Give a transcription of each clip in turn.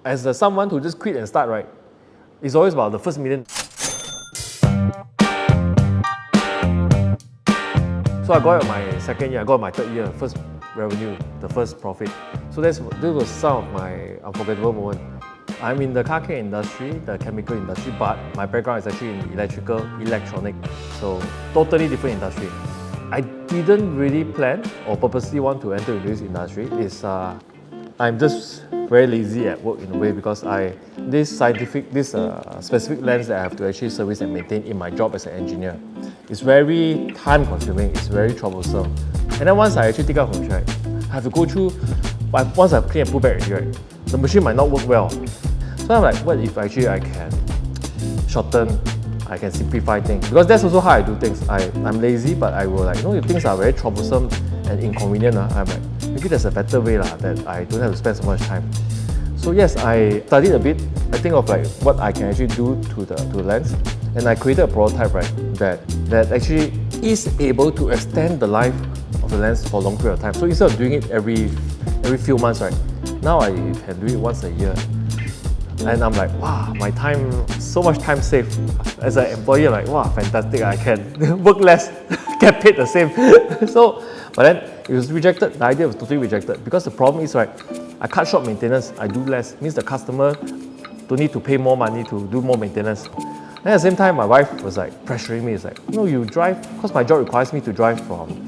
as someone who just quit and start, right, it's always about the first million. So I got my second year, I got my third year, first revenue, the first profit. So this was some of my unforgettable moments. I'm in the car care industry, the chemical industry, but my background is actually in electrical, electronic, so totally different industry. I didn't really plan or purposely want to enter this industry. I'm just very lazy at work in a way because this specific lens that I have to actually service and maintain in my job as an engineer, it's very time consuming, it's very troublesome. And then once I actually take out from it, I have to go through, once I clean and put back already, the machine might not work well. So I'm like, what if actually I can shorten, I can simplify things? Because that's also how I do things. I'm lazy, but I will if things are very troublesome and inconvenient, I'm like, maybe there's a better way that I don't have to spend so much time. So yes, I studied a bit. I think of what I can actually do to the lens, and I created a prototype that actually is able to extend the life of the lens for a long period of time. So instead of doing it every few months, right, now I can do it once a year. And I'm like, wow, my time, so much time saved. As an employee, I'm like, wow, fantastic, I can work less, get paid the same. But then it was rejected, the idea was totally rejected. Because the problem is, right, I cut short maintenance, I do less. Means the customer don't need to pay more money to do more maintenance. And at the same time, my wife was pressuring me, it's you drive, because my job requires me to drive from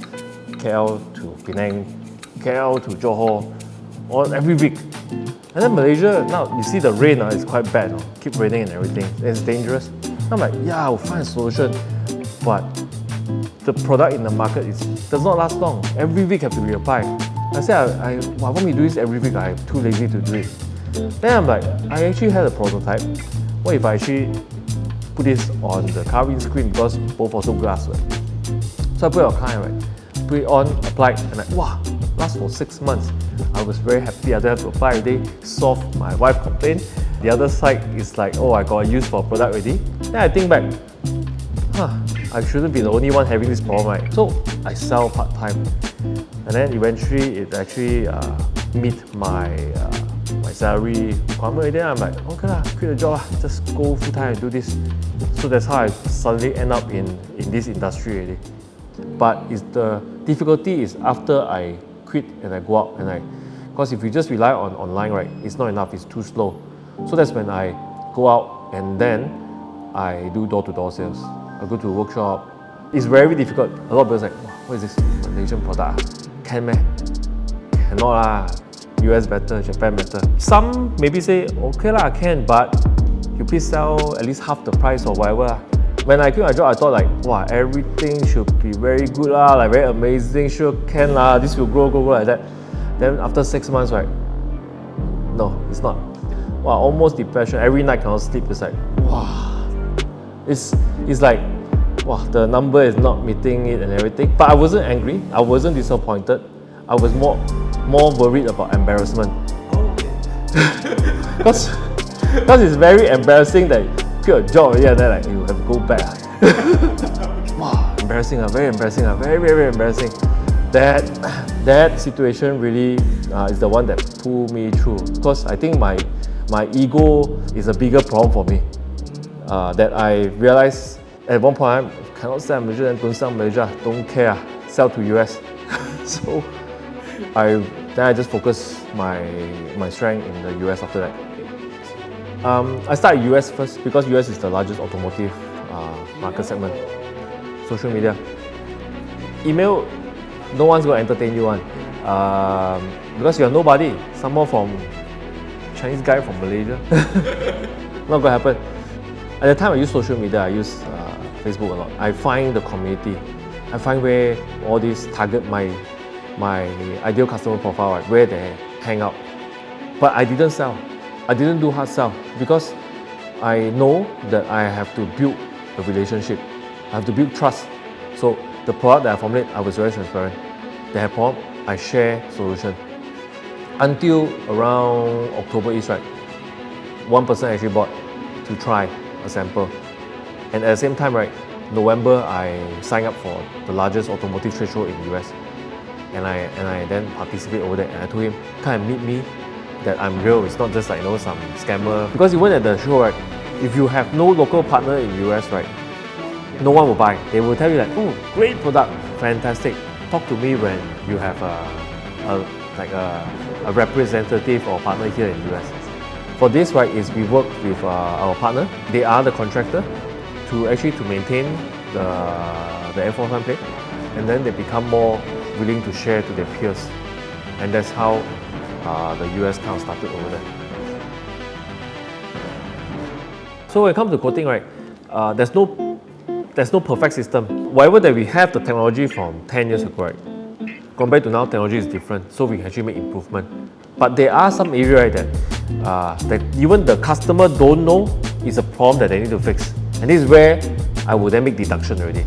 KL to Penang, KL to Johor, every week. And then Malaysia, now you see the rain is quite bad, keep raining and everything, it's dangerous. I'm like, yeah, I'll find a solution, but the product in the market does not last long. Every week have to reapply. I said, I want me to do this every week, I'm too lazy to do it. Then I'm like, I actually had a prototype. What if I actually put this on the car windscreen because both also glass, right? So I put it on car, right? Put it on, applied, and wow, lasts for 6 months. I was very happy. I don't have to apply every day. Solved my wife complaint. The other side is I got a use for a product already. Then I think back, I shouldn't be the only one having this problem, right? So I sell part-time. And then eventually it actually meet my salary requirement. Then I'm like, okay lah, quit the job, just go full-time and do this. So that's how I suddenly end up in this industry already. But the difficulty is after I quit and I go out because if you just rely on online, right, it's not enough, it's too slow. So that's when I go out and then I do door-to-door sales. I go to a workshop. It's very difficult. A lot of people what is this Malaysian product? Can meh? Cannot lah. US better, Japan better. Some maybe say, okay lah, I can, but you please sell at least half the price or whatever. When I quit my job, I thought wow, everything should be very good lah, very amazing, sure can lah, this will grow like that. Then after 6 months, right, no, it's not. Wow, almost depression. Every night cannot sleep. It's wow, it's wow, the number is not meeting it and everything. But I wasn't angry. I wasn't disappointed. I was more worried about embarrassment. Because it's very embarrassing that quit a job and then you have to go back. Wow, embarrassing, very embarrassing, very embarrassing. That situation really is the one that pulled me through, because I think my ego is a bigger problem for me. That I realized at one point, cannot sell Malaysia, then don't sell Malaysia, don't care, sell to US. So I just focus my strength in the US after that. I started US first because US is the largest automotive market segment. Social media. Email, no one's going to entertain you one. Because you're nobody. Someone from Chinese guy from Malaysia. Not going to happen. At the time I use social media, I use Facebook a lot. I find the community. I find where all these target my ideal customer profile, right, where they hang out. But I didn't sell. I didn't do hard sell because I know that I have to build a relationship. I have to build trust. So the product that I formulate, I was very transparent. They have problem, I share solution. Until around October is right, one person actually bought to try a sample. And at the same time, right, November I signed up for the largest automotive trade show in the US. And I then participate over there. And I told him, come and meet me that I'm real. It's not just like some scammer. Because even at the show, right, if you have no local partner in US, right, no one will buy. They will tell you like, oh, great product, fantastic. Talk to me when you have a representative or partner here in US. For this, right, is we work with our partner. They are the contractor to maintain the enforcement plate, and then they become more willing to share to their peers, and that's how the US kind of started over there. So when it comes to coating, right, there's no perfect system. Whatever that we have the technology from 10 years ago, right, compared to now, technology is different, so we can actually make improvement. But there are some areas that even the customer don't know is a problem that they need to fix. And this is where I will then make deduction already.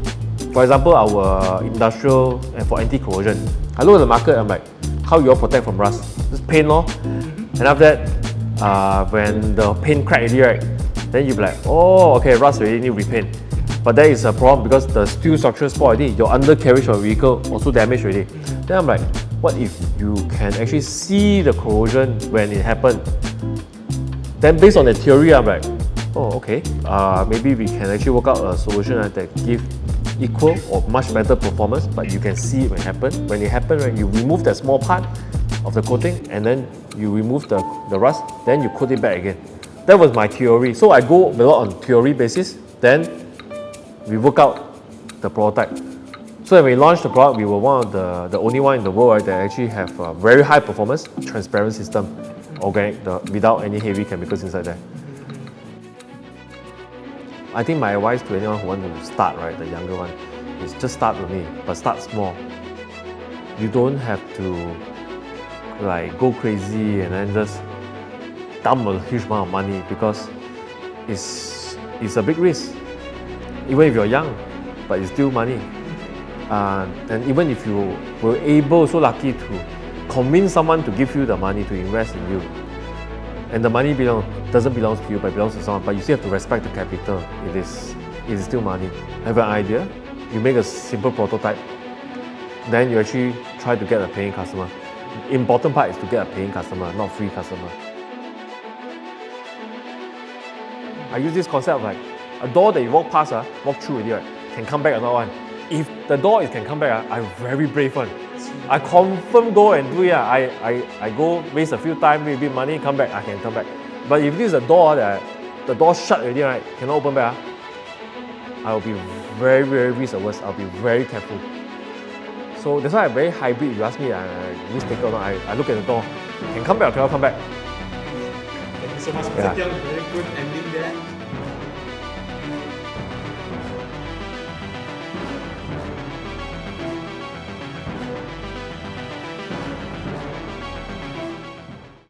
For example, our industrial and for anti-corrosion, I look at the market, I'm like, how you all protect from rust? Just paint lor. And after that, when the paint crack already, right, then you'll be like, oh, okay, rust already need repaint. But that is a problem because the steel structure spoiled already, your undercarriage of the vehicle also damaged already. Then I'm like, what if you can actually see the corrosion when it happened? Then based on the theory, I'm like, oh, okay, maybe we can actually work out a solution that give equal or much better performance, but you can see it when it happens. When it happens, right, you remove that small part of the coating and then you remove the rust, then you coat it back again. That was my theory. So I go a lot on theory basis, then we work out the prototype. So when we launched the product, we were one of the only one in the world, right, that actually have a very high performance, transparent system, organic, without any heavy chemicals inside there. I think my advice to anyone who wants to start, right, the younger one, is just start with me, but start small. You don't have to like go crazy and then just dump a huge amount of money because it's a big risk. Even if you're young, but it's still money. And even if you were so lucky to convince someone to give you the money to invest in you, and the money doesn't belong to you, but belongs to someone, but you still have to respect the capital. It is still money. Have an idea, you make a simple prototype, then you actually try to get a paying customer. Important part is to get a paying customer, not free customer. I use this concept of like a door that you walk past, walk through already, right, can come back another one. If the door can come back, I'm very brave one. I confirm go and do it. I go waste a few time, maybe money, come back, I can come back. But if this is a door that the door shut already, right, cannot open back, I will be very, very risk averse. I'll be very careful. So that's why I'm very hybrid. If you ask me, risk taker or not, I look at the door, can come back or cannot come back. Thank you so much, Mr. Tiong. Very good ending there.